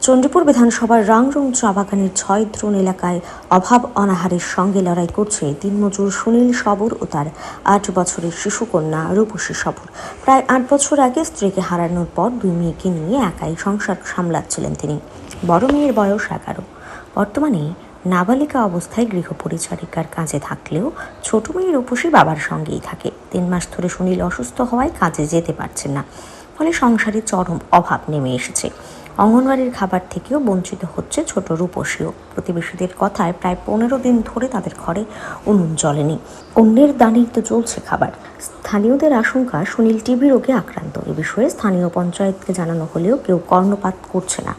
চণ্ডীপুর বিধানসভার রাংরং চা বাগানের ৬ দ্রোণ এলাকায় অভাব অনাহারের সঙ্গে লড়াই করছে দিনমজুর সুনীল সবর ও তার ৮ বছরের শিশুকন্যা রূপসী সবর। প্রায় ৮ বছর আগে স্ত্রীকে হারানোর পর ২ মেয়েকে নিয়ে একাই সংসার সামলাচ্ছিলেন তিনি। বড় মেয়ের বয়স ১১। বর্তমানে নাবালিকা অবস্থায় গৃহ পরিচারিকার কাজে থাকলেও ছোট মেয়ে রূপসী বাবার সঙ্গেই থাকে। ৩ মাস ধরে সুনীল অসুস্থ হওয়ায় কাজে যেতে পারছেন না, ফলে সংসারে চরম অভাব নেমে এসেছে। অঙ্গনওয়াড়ির খাবার থেকেও বঞ্চিত হচ্ছে ছোট রূপসীও। প্রতিবেশীদের কথায় প্রায় ১৫ দিন ধরে তাদের ঘরে উনুন জ্বলেনি, অন্যের দানেই তো চলছে খাবার। স্থানীয়দের আশঙ্কা সুনীল টিবি রোগে আক্রান্ত। এ বিষয়ে স্থানীয় পঞ্চায়েতকে জানানো হলেও কেউ কর্ণপাত করছে না।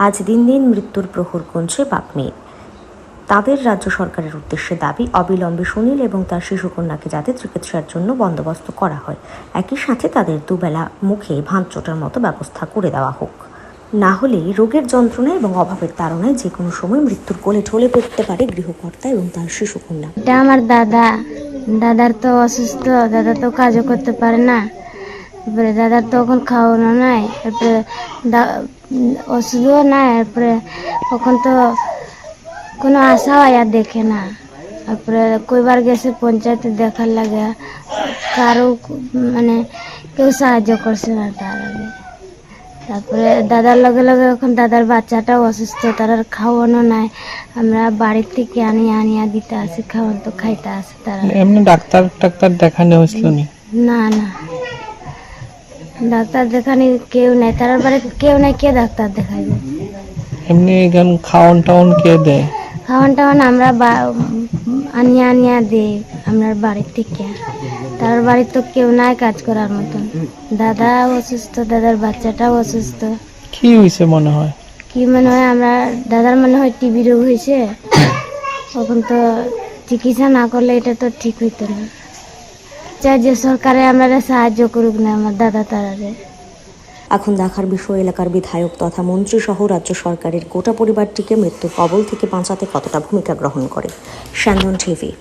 আজ দিন দিন মৃত্যুর প্রহর গুনছে বাপ মেয়ে। তাদের রাজ্য সরকারের উদ্দেশ্যে দাবি, অবিলম্বে সুনীল এবং তার শিশুকন্যাকে যাতে চিকিৎসার জন্য বন্দোবস্ত করা হয়। একই সাথে তাদের দুবেলা মুখে ভাত চোটার মতো ব্যবস্থা করে দেওয়া হোক। না হলে রোগের যন্ত্রণা এবং অভাবের তাড়নায় যে কোনো সময় মৃত্যুর কোলে ঢলে পড়তে পারে গৃহকর্তা এবং তার শিশুকন্যা। এটা আমার দাদার তো অসুস্থ, দাদা তো কাজও করতে পারে না। তারপরে দাদার তো এখন খাওয়ানো নাই, তারপরে ওষুধও নাই, তারপরে এখন তো কোনো আশাও আর দেখে না। তারপরে কইবার গেছে পঞ্চায়েতে দেখার লাগে, কারো মানে কেউ সাহায্য করছে না তার আগে। তারপরে দাদার লগে লগে এখন দাদার বাচ্চাটাও অসুস্থ, তার আর খাওয়ানো নাই। আমরা বাড়ির থেকে আনিয়া দিতে আসি, খাওয়ান তো খাইতে আসে তারা। এমনি ডাক্তার দেখানো হয়েছিল না ডাক্তার দেখানি কেউ নাই, তার বাড়িতে কেউ নাই, কে ডাক্তার দেখাইবে? এমনি খাওয়ান টাউন কে দেয়? খাওয়ান টাওয়ান আমরা আনিয়া দিই আমরা বাড়ির থেকে। তার বাড়ির তো কেউ নাই কাজ করার মতন। দাদা অসুস্থ, দাদার বাচ্চাটাও অসুস্থ। কি হয়েছে মনে হয়? কি মনে হয়, আমরা দাদার মনে হয় টিবি রোগ হয়েছে। তখন তো চিকিৎসা না করলে এটা তো ঠিক হইতো না। চাই যে সরকারে আমরা সাহায্য করুক না আমার দাদা তারারে। এখন দেখার বিষয় এলাকার বিধায়ক তথা মন্ত্রী সহ রাজ্য সরকারের গোটা পরিবারটিকে মৃত্যুর কবল থেকে বাঁচাতে কতটা ভূমিকা গ্রহণ করে। স্যান্দন টিভি।